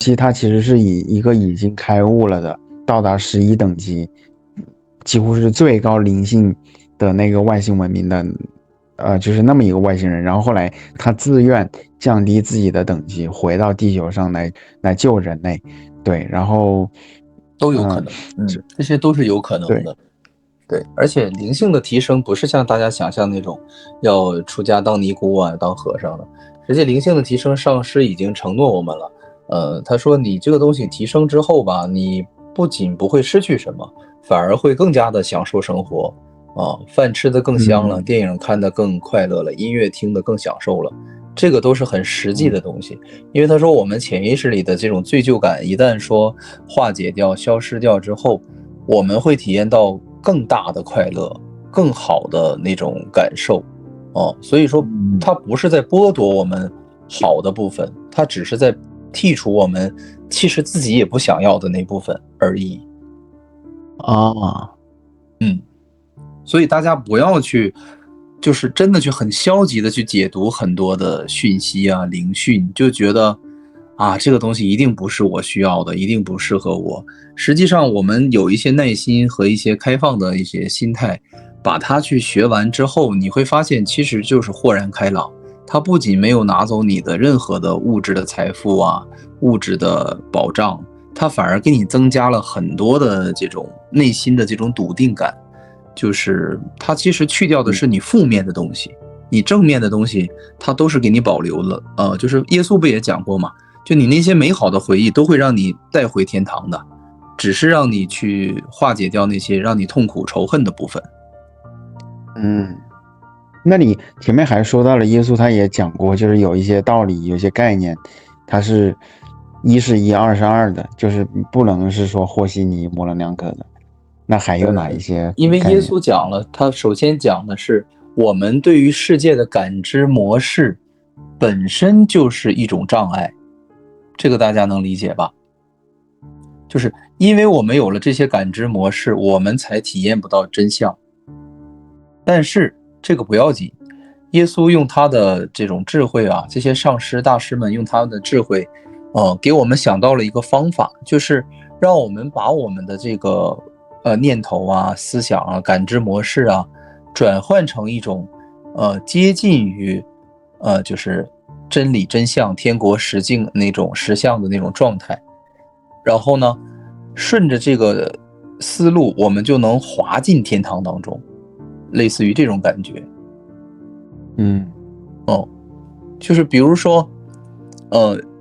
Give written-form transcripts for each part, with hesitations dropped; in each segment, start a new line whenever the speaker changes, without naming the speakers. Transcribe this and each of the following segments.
期它其实是以一个已经开悟了的，到达11等级，几乎是最高灵性的那个外星文明的，就是那么一个外星人。然后后来他自愿降低自己的等级，回到地球上来救人类。对，然后
都有可能，这些都是有可能的。对，而且灵性的提升不是像大家想象那种要出家当尼姑啊、当和尚的。实际灵性的提升，上师已经承诺我们了。他说你这个东西提升之后吧，你不仅不会失去什么，反而会更加的享受生活啊，饭吃得更香了，电影看得更快乐了，音乐听得更享受了。这个都是很实际的东西。因为他说我们潜意识里的这种罪疚感一旦说化解掉、消失掉之后，我们会体验到更大的快乐，更好的那种感受。所以说它不是在剥夺我们好的部分，它只是在剔除我们其实自己也不想要的那部分而已。所以大家不要去就是真的去很消极的去解读很多的讯息啊、灵讯，就觉得这个东西一定不是我需要的，一定不适合我。实际上我们有一些耐心和一些开放的一些心态，把它去学完之后，你会发现其实就是豁然开朗。它不仅没有拿走你的任何的物质的财富啊、物质的保障，它反而给你增加了很多的这种内心的这种笃定感。就是它其实去掉的是你负面的东西，你正面的东西它都是给你保留了。就是耶稣不也讲过嘛，就你那些美好的回忆都会让你带回天堂的，只是让你去化解掉那些让你痛苦仇恨的部分。
那你前面还说到了耶稣他也讲过，就是有一些道理，有些概念，它是一是一，二是二的，就是不能是说和稀泥模棱两可的。那还有哪一些？
因为耶稣讲了，他首先讲的是我们对于世界的感知模式本身就是一种障碍，这个大家能理解吧？就是因为我们有了这些感知模式，我们才体验不到真相。但是这个不要紧，耶稣用他的这种智慧啊，这些上师大师们用他们的智慧，给我们想到了一个方法，就是让我们把我们的这个念头啊、思想啊、感知模式啊，转换成一种接近于就是真理真相、天国实境那种实相的那种状态。然后呢，顺着这个思路，我们就能滑进天堂当中，类似于这种感觉。就是比如说，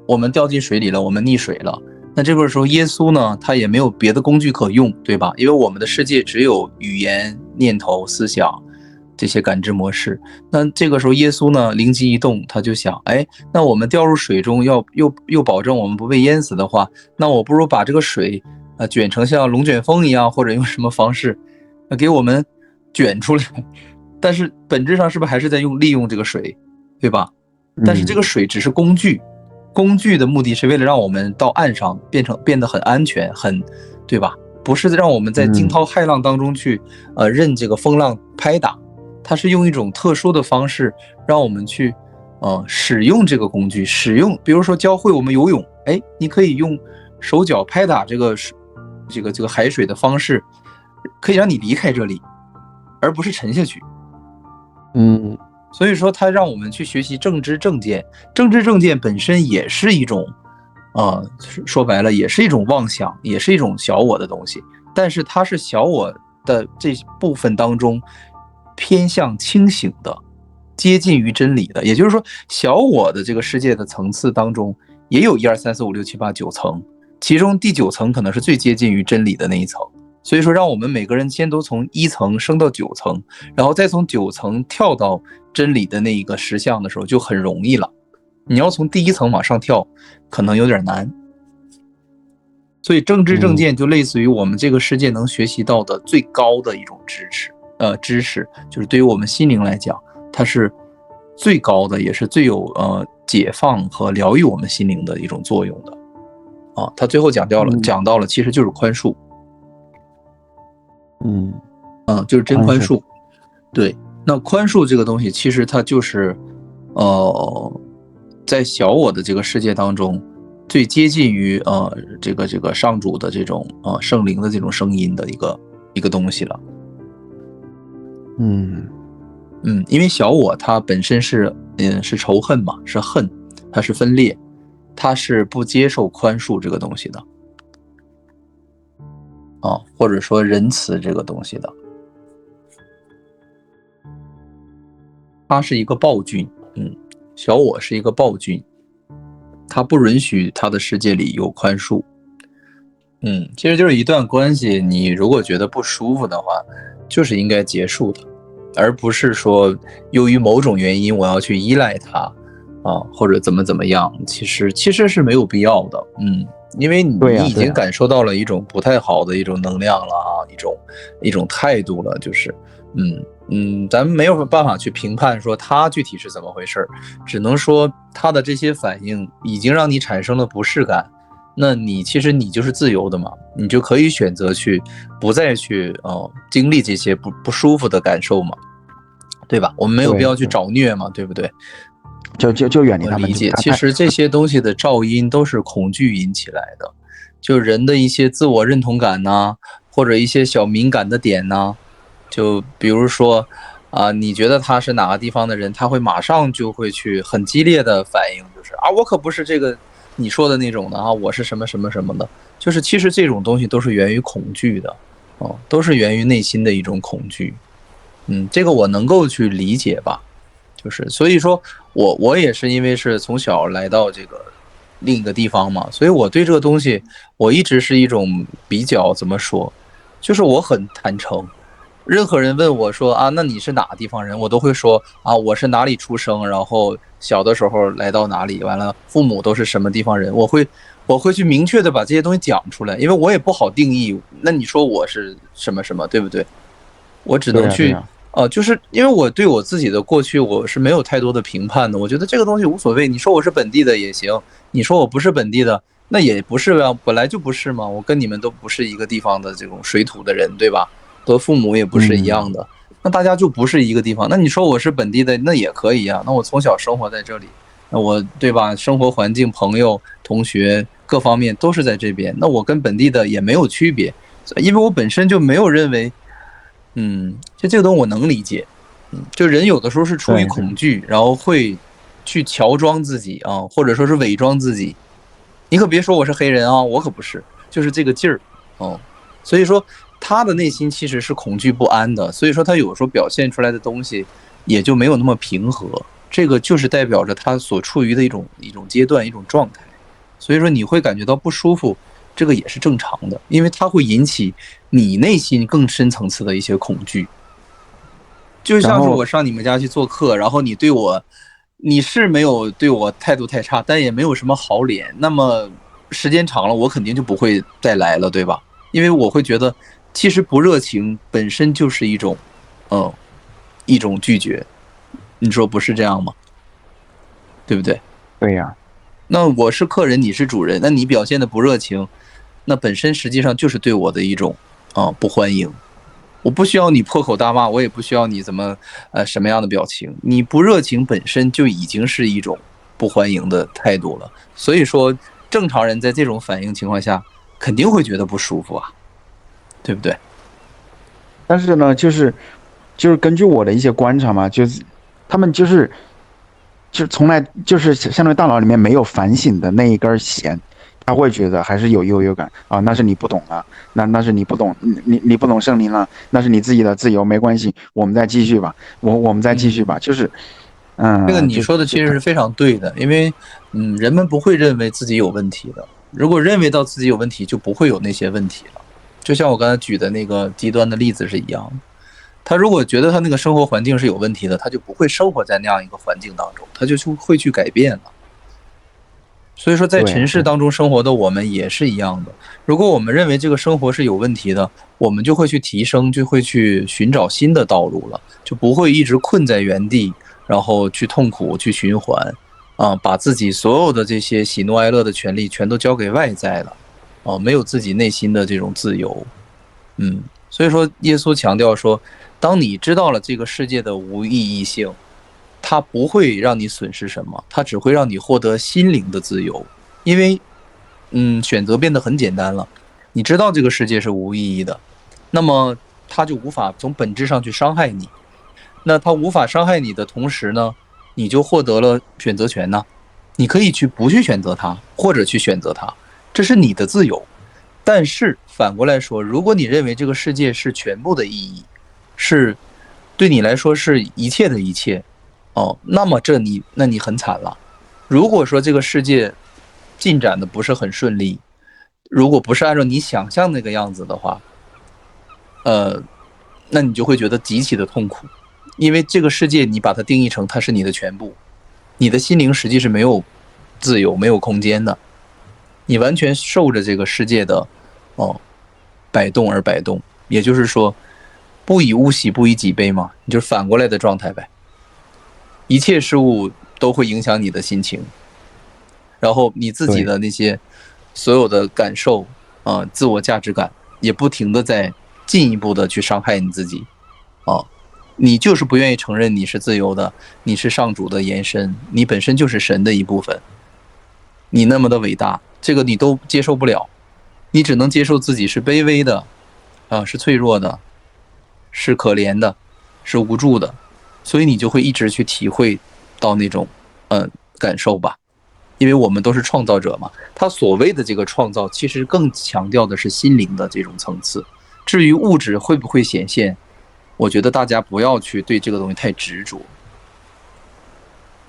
我们掉进水里了，我们溺水了。那这个时候，耶稣呢，他也没有别的工具可用，对吧？因为我们的世界只有语言、念头、思想这些感知模式。那这个时候，耶稣呢，灵机一动，他就想，那我们掉入水中，又保证我们不被淹死的话，那我不如把这个水卷成像龙卷风一样，或者用什么方式给我们卷出来。但是本质上是不是还是在利用这个水，对吧？但是这个水只是工具，工具的目的是为了让我们到岸上变得很安全，对吧？不是让我们在惊涛骇浪当中去任这个风浪拍打，它是用一种特殊的方式让我们去使用这个工具，比如说教会我们游泳，你可以用手脚拍打这个海水的方式，可以让你离开这里，而不是沉下去。所以说他让我们去学习正知正见，正知正见本身也是一种说白了也是一种妄想，也是一种小我的东西，但是它是小我的这部分当中偏向清醒的，接近于真理的。也就是说，小我的这个世界的层次当中也有1、2、3、4、5、6、7、8、9层，其中第9层可能是最接近于真理的那一层。所以说让我们每个人先都从1层升到9层，然后再从9层跳到真理的那一个实相的时候就很容易了。你要从第1层往上跳可能有点难。所以正知正见就类似于我们这个世界能学习到的最高的一种知识，就是对于我们心灵来讲，它是最高的，也是最有解放和疗愈我们心灵的一种作用的。他最后讲到了其实就是宽恕。就是真宽恕。对，那宽恕这个东西其实它就是在小我的这个世界当中最接近于这个上主的这种圣灵的这种声音的一个东西了。因为小我它本身是仇恨嘛，是恨，它是分裂，它是不接受宽恕这个东西的或者说仁慈这个东西的，它是一个暴君。小我是一个暴君，它不允许它的世界里有宽恕。其实就是一段关系，你如果觉得不舒服的话，就是应该结束的，而不是说由于某种原因我要去依赖它或者怎么样，其实是没有必要的。因为你已经感受到了一种不太好的一种能量了一种态度了，就是咱们没有办法去评判说他具体是怎么回事，只能说他的这些反应已经让你产生了不适感，那其实你就是自由的嘛，你就可以选择去不再去经历这些不舒服的感受嘛，对吧？我们没有必要去找虐嘛，对不对？
就远离他们。
我理解，其实这些东西的噪音都是恐惧引起来的，就人的一些自我认同感呐，或者一些小敏感的点呐，就比如说你觉得他是哪个地方的人，他会马上就会去很激烈的反应，就是我可不是这个你说的那种的我是什么什么什么的，就是其实这种东西都是源于恐惧的都是源于内心的一种恐惧。这个我能够去理解吧，就是所以说我也是因为是从小来到这个另一个地方嘛，所以我对这个东西我一直是一种比较怎么说，就是我很坦诚。任何人问我说那你是哪个地方人，我都会说我是哪里出生，然后小的时候来到哪里，完了父母都是什么地方人，我会去明确的把这些东西讲出来，因为我也不好定义，那你说我是什么什么，对不对？我只能去就是因为我对我自己的过去我是没有太多的评判的，我觉得这个东西无所谓，你说我是本地的也行，你说我不是本地的那也不是本来就不是嘛，我跟你们都不是一个地方的这种水土的人，对吧？和父母也不是一样的，那大家就不是一个地方。那你说我是本地的那也可以那我从小生活在这里，那我对吧，生活环境朋友同学各方面都是在这边，那我跟本地的也没有区别，因为我本身就没有认为就这个东西我能理解。就人有的时候是出于恐惧，然后会去乔装自己或者说是伪装自己，你可别说我是黑人我可不是，就是这个劲儿所以说他的内心其实是恐惧不安的，所以说他有时候表现出来的东西也就没有那么平和，这个就是代表着他所处于的一种阶段一种状态，所以说你会感觉到不舒服，这个也是正常的，因为它会引起你内心更深层次的一些恐惧。就像是我上你们家去做客，然后你是没有对我态度太差，但也没有什么好脸，那么时间长了我肯定就不会再来了，对吧？因为我会觉得其实不热情本身就是一种拒绝，你说不是这样吗？对不对？
对呀。
那我是客人，你是主人，那你表现的不热情，那本身实际上就是对我的一种不欢迎。我不需要你破口大骂，我也不需要你怎么什么样的表情，你不热情本身就已经是一种不欢迎的态度了。所以说正常人在这种反应情况下肯定会觉得不舒服对不对？
但是呢就是根据我的一些观察嘛，就是他们就从来就是相当于大脑里面没有反省的那一根弦，他会觉得还是有优越感那是你不懂了，那是你不懂，你不懂圣灵了，那是你自己的自由，没关系，我们再继续吧，我们再继续吧，就是
这个你说的其实是非常对的，因为人们不会认为自己有问题的，如果认为到自己有问题，就不会有那些问题了。就像我刚才举的那个极端的例子是一样的，他如果觉得他那个生活环境是有问题的，他就不会生活在那样一个环境当中，他就会去改变了。所以说在尘世当中生活的我们也是一样的，如果我们认为这个生活是有问题的，我们就会去提升，就会去寻找新的道路了，就不会一直困在原地，然后去痛苦去循环把自己所有的这些喜怒哀乐的权利全都交给外在了没有自己内心的这种自由。所以说耶稣强调说，当你知道了这个世界的无意义性，它不会让你损失什么，它只会让你获得心灵的自由。因为选择变得很简单了。你知道这个世界是无意义的，那么它就无法从本质上去伤害你。那它无法伤害你的同时呢，你就获得了选择权呢。你可以去不去选择它，或者去选择它，这是你的自由。但是反过来说，如果你认为这个世界是全部的意义，是对你来说是一切的一切，那么那你很惨了。如果说这个世界进展的不是很顺利，如果不是按照你想象那个样子的话，那你就会觉得极其的痛苦，因为这个世界你把它定义成它是你的全部，你的心灵实际是没有自由、没有空间的，你完全受着这个世界的摆动而摆动。也就是说，不以物喜，不以己悲嘛，你就是反过来的状态呗。一切事物都会影响你的心情，然后你自己的那些所有的感受自我价值感也不停的在进一步的去伤害你自己你就是不愿意承认你是自由的，你是上主的延伸，你本身就是神的一部分，你那么的伟大，这个你都接受不了，你只能接受自己是卑微的是脆弱的，是可怜的，是无助的，所以你就会一直去体会到那种感受吧。因为我们都是创造者嘛，他所谓的这个创造其实更强调的是心灵的这种层次。至于物质会不会显现，我觉得大家不要去对这个东西太执着，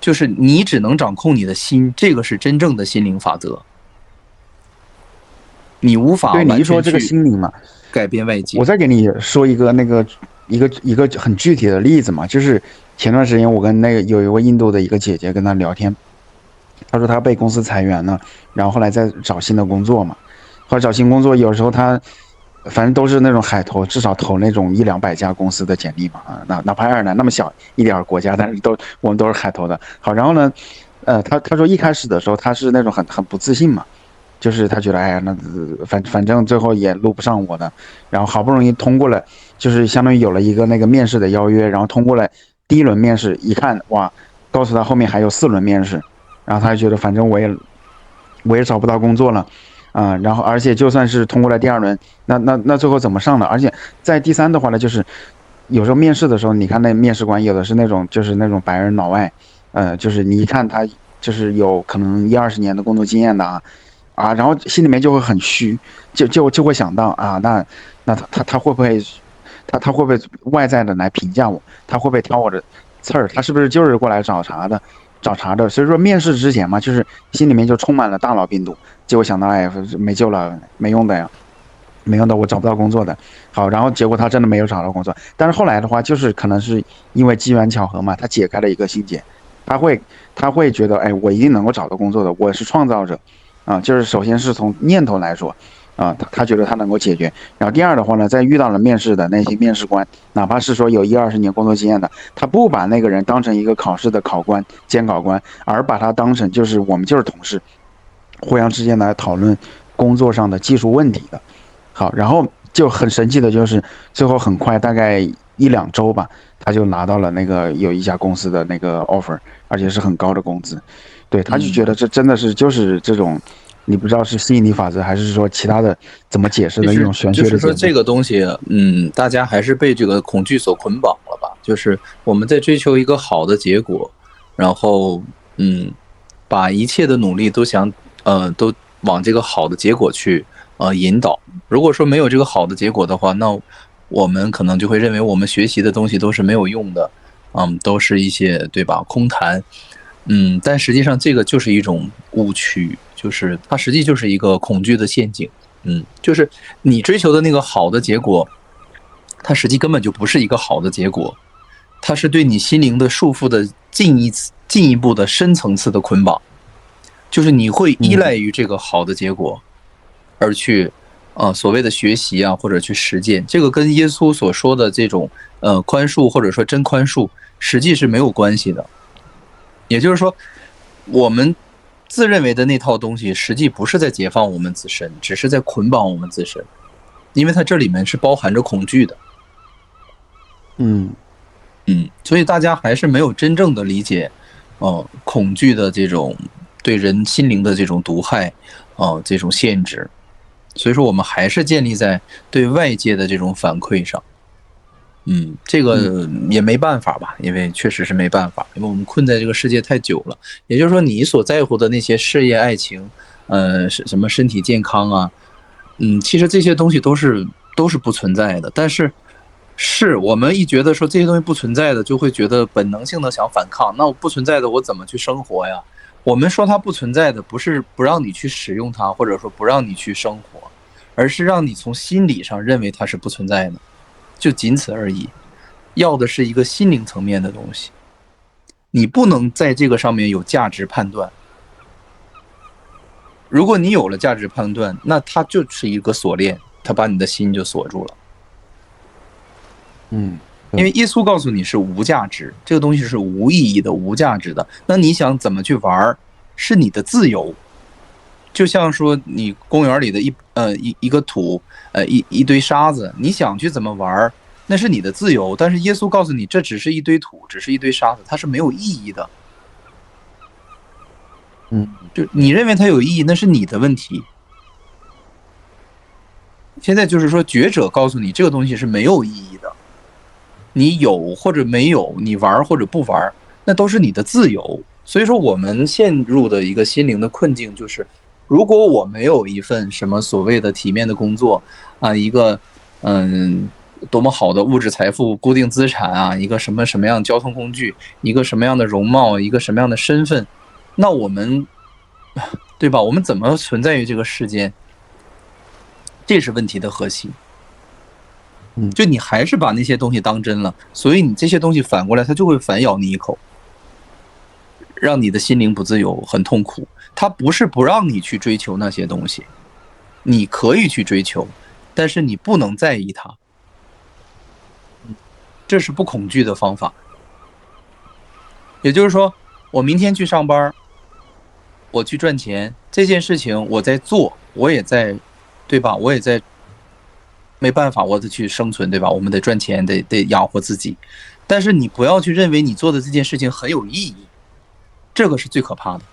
就是你只能掌控你的心，这个是真正的心灵法则。你无法
对，你一说这个心灵嘛，
改变外界。
我再给你说一个一个很具体的例子嘛，就是前段时间我跟有一位印度的一个姐姐跟她聊天，她说她被公司裁员了，然后后来再找新的工作嘛，后来找新工作有时候她反正都是那种海投，至少投那种100-200家公司的简历嘛哪怕爱尔兰那么小一点国家，但是我们都是海投的。好，然后呢，她说一开始的时候她是那种很不自信嘛。就是他觉得，哎呀，那反正最后也录不上我的，然后好不容易通过了，就是相当于有了一个那个面试的邀约，然后通过了第1轮面试，一看哇，告诉他后面还有4轮面试，然后他就觉得反正我也找不到工作了，然后而且就算是通过了第2轮，那最后怎么上的？而且在第3的话呢，就是有时候面试的时候，你看那面试官有的是那种就是那种白人老外，就是你一看他就是有可能10-20年的工作经验的然后心里面就会很虚，就会想到那他会不会他会不会外在的来评价我？他会不会挑我的刺儿？他是不是就是过来找茬的？所以说面试之前嘛，就是心里面就充满了大脑病毒，结果想到哎没救了，没用的呀，没用的，我找不到工作的。好，然后结果他真的没有找到工作，但是后来的话，就是可能是因为机缘巧合嘛，他解开了一个心结，他会觉得哎，我一定能够找到工作的，我是创造者。就是首先是从念头来说，他觉得他能够解决。然后第二的话呢，在遇到了面试的那些面试官，哪怕是说有10-20年工作经验的，他不把那个人当成一个考试的考官、监考官，而把他当成就是我们就是同事，互相之间来讨论工作上的技术问题的。好，然后就很神奇的就是最后很快大概1-2周吧，他就拿到了那个有一家公司的那个 offer， 而且是很高的工资。对，他就觉得这真的是就是这种，你不知道是吸引力法则还是说其他的怎么解释的一种玄学的。
就是说这个东西，大家还是被这个恐惧所捆绑了吧？就是我们在追求一个好的结果，然后把一切的努力都都往这个好的结果去引导。如果说没有这个好的结果的话，那我们可能就会认为我们学习的东西都是没有用的，都是一些对吧空谈。但实际上这个就是一种误区，就是它实际就是一个恐惧的陷阱。就是你追求的那个好的结果，它实际根本就不是一个好的结果，它是对你心灵的束缚的进一步的深层次的捆绑，就是你会依赖于这个好的结果而去所谓的学习或者去实践，这个跟耶稣所说的这种宽恕或者说真宽恕实际是没有关系的。也就是说，我们自认为的那套东西，实际不是在解放我们自身，只是在捆绑我们自身，因为它这里面是包含着恐惧的。所以大家还是没有真正的理解，恐惧的这种对人心灵的这种毒害，这种限制。所以说我们还是建立在对外界的这种反馈上。这个也没办法吧，因为确实是没办法，因为我们困在这个世界太久了。也就是说，你所在乎的那些事业、爱情，什么身体健康啊，其实这些东西都是不存在的。但是我们一觉得说这些东西不存在的，就会觉得本能性的想反抗。那我不存在的，我怎么去生活呀？我们说它不存在的，不是不让你去使用它，或者说不让你去生活，而是让你从心理上认为它是不存在的。就仅此而已，要的是一个心灵层面的东西，你不能在这个上面有价值判断。如果你有了价值判断，那它就是一个锁链，它把你的心就锁住了。因为耶稣告诉你是无价值，这个东西是无意义的、无价值的。那你想怎么去玩，是你的自由。就像说你公园里的一个土，一堆沙子，你想去怎么玩，那是你的自由。但是耶稣告诉你，这只是一堆土，只是一堆沙子，它是没有意义的。就你认为它有意义，那是你的问题。现在就是说，觉者告诉你，这个东西是没有意义的。你有或者没有，你玩或者不玩，那都是你的自由。所以说，我们陷入的一个心灵的困境就是，如果我没有一份什么所谓的体面的工作啊，一个多么好的物质财富、固定资产啊，一个什么样的交通工具，一个什么样的容貌，一个什么样的身份，那我们对吧？我们怎么存在于这个世间？这是问题的核心。就你还是把那些东西当真了，所以你这些东西反过来，它就会反咬你一口，让你的心灵不自由，很痛苦。它不是不让你去追求那些东西，你可以去追求，但是你不能在意它。这是不恐惧的方法。也就是说，我明天去上班，我去赚钱，这件事情我在做，我也在，对吧？我也在。没办法，我得去生存，对吧？我们得赚钱，得养活自己。但是你不要去认为你做的这件事情很有意义，这个是最可怕的。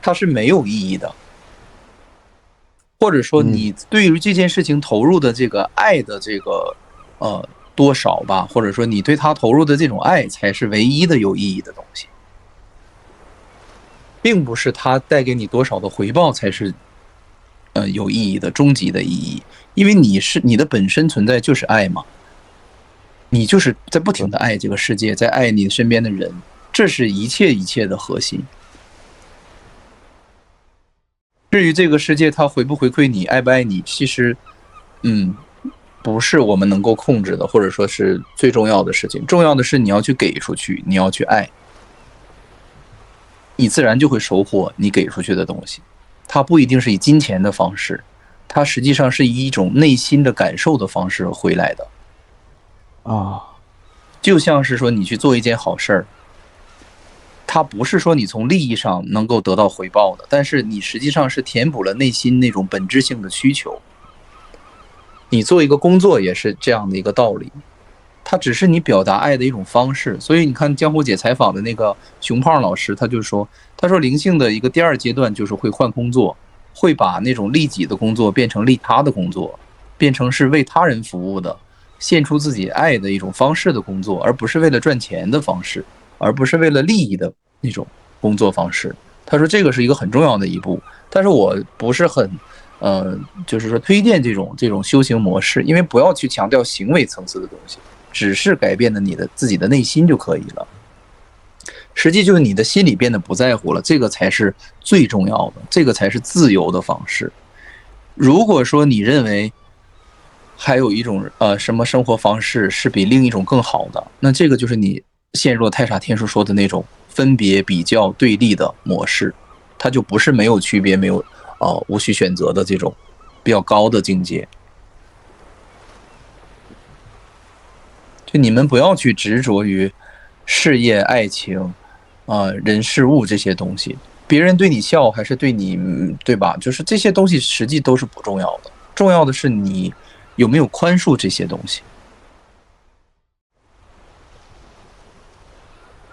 它是没有意义的，或者说你对于这件事情投入的这个爱的这个多少吧，或者说你对它投入的这种爱才是唯一的有意义的东西，并不是它带给你多少的回报才是有意义的终极的意义。因为你的本身存在就是爱嘛，你就是在不停的爱这个世界，在爱你身边的人，这是一切的核心。至于这个世界它回不回馈你，爱不爱你，其实不是我们能够控制的，或者说是最重要的事情。重要的是你要去给出去，你要去爱，你自然就会收获你给出去的东西。它不一定是以金钱的方式，它实际上是以一种内心的感受的方式回来的。就像是说你去做一件好事儿，它不是说你从利益上能够得到回报的，但是你实际上是填补了内心那种本质性的需求。你做一个工作也是这样的一个道理，它只是你表达爱的一种方式。所以你看江湖姐采访的那个熊胖老师，他说灵性的一个第二阶段就是会换工作，会把那种利己的工作变成利他的工作，变成是为他人服务的，献出自己爱的一种方式的工作，而不是为了赚钱的方式，而不是为了利益的那种工作方式。他说这个是一个很重要的一步，但是我不是很就是说推荐这种修行模式，因为不要去强调行为层次的东西，只是改变了你的自己的内心就可以了。实际就是你的心里变得不在乎了，这个才是最重要的，这个才是自由的方式。如果说你认为还有一种什么生活方式是比另一种更好的，那这个就是你陷入了太傻天书说的那种分别比较对立的模式，它就不是没有区别，没有无需选择的这种比较高的境界。就你们不要去执着于事业、爱情人事物这些东西，别人对你笑还是对你，对吧？就是这些东西实际都是不重要的，重要的是你有没有宽恕这些东西。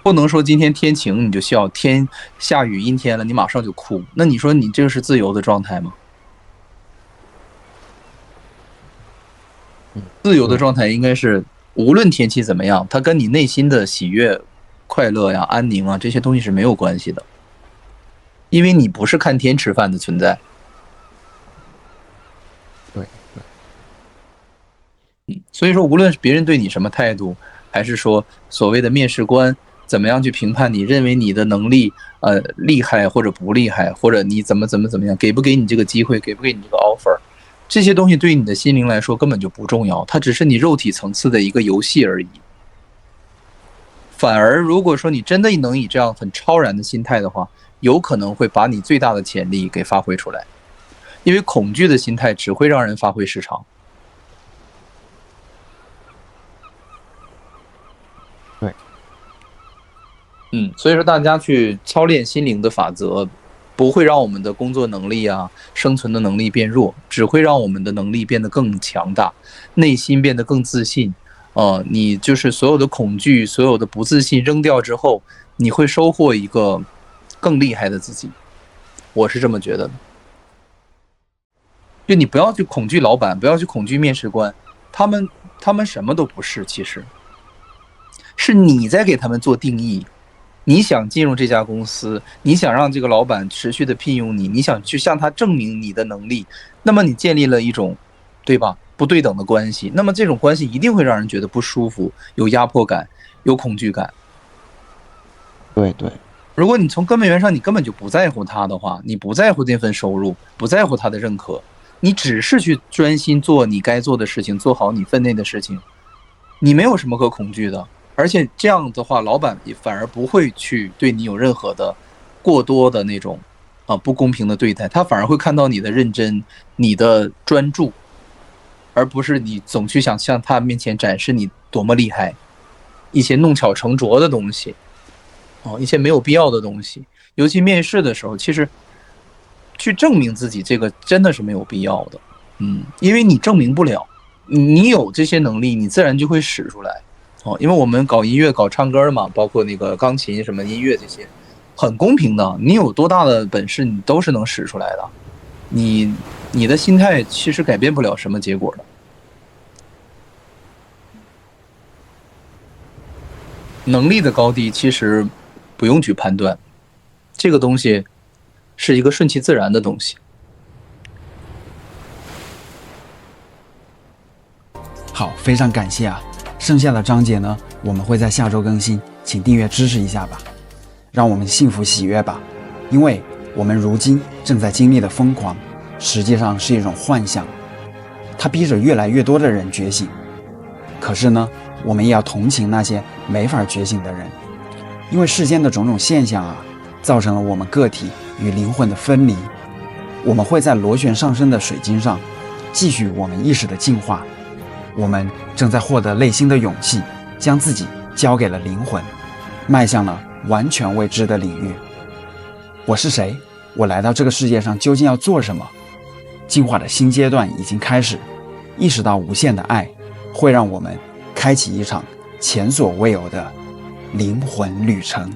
不能说今天天晴你就笑，天下雨阴天了你马上就哭，那你说你这个是自由的状态吗？自由的状态应该是无论天气怎么样，它跟你内心的喜悦、快乐呀、安宁啊这些东西是没有关系的，因为你不是看天吃饭的存在。
对，
所以说，无论是别人对你什么态度，还是说所谓的面试官怎么样去评判你，认为你的能力厉害或者不厉害，或者你怎么样，给不给你这个机会，给不给你这个 offer，这些东西对你的心灵来说根本就不重要，它只是你肉体层次的一个游戏而已。反而如果说你真的能以这样很超然的心态的话，有可能会把你最大的潜力给发挥出来，因为恐惧的心态只会让人发挥失常。
对，
所以说大家去操练心灵的法则，不会让我们的工作能力啊、生存的能力变弱，只会让我们的能力变得更强大，内心变得更自信。你就是所有的恐惧、所有的不自信扔掉之后，你会收获一个更厉害的自己。我是这么觉得的。就你不要去恐惧老板，不要去恐惧面试官，他们什么都不是，其实是你在给他们做定义。你想进入这家公司，你想让这个老板持续的聘用你，你想去向他证明你的能力，那么你建立了一种，对吧？不对等的关系，那么这种关系一定会让人觉得不舒服，有压迫感，有恐惧感。
对对，
如果你从根本源上你根本就不在乎他的话，你不在乎这份收入，不在乎他的认可，你只是去专心做你该做的事情，做好你分内的事情，你没有什么可恐惧的。而且这样的话，老板也反而不会去对你有任何的过多的那种不公平的对待，他反而会看到你的认真、你的专注，而不是你总去想向他面前展示你多么厉害，一些弄巧成拙的东西，一些没有必要的东西。尤其面试的时候，其实去证明自己这个真的是没有必要的，因为你证明不了，你有这些能力，你自然就会使出来。因为我们搞音乐、搞唱歌的嘛，包括那个钢琴什么音乐这些，很公平的。你有多大的本事，你都是能使出来的。你的心态其实改变不了什么结果的。能力的高低其实不用去判断，这个东西是一个顺其自然的东西。
好，非常感谢啊！剩下的章节呢，我们会在下周更新，请订阅支持一下吧，让我们幸福喜悦吧。因为我们如今正在经历的疯狂，实际上是一种幻象，它逼着越来越多的人觉醒。可是呢，我们也要同情那些没法觉醒的人，因为世间的种种现象啊，造成了我们个体与灵魂的分离。我们会在螺旋上升的水晶上继续我们意识的进化。我们正在获得内心的勇气，将自己交给了灵魂，迈向了完全未知的领域。我是谁？我来到这个世界上究竟要做什么？进化的新阶段已经开始，意识到无限的爱会让我们开启一场前所未有的灵魂旅程。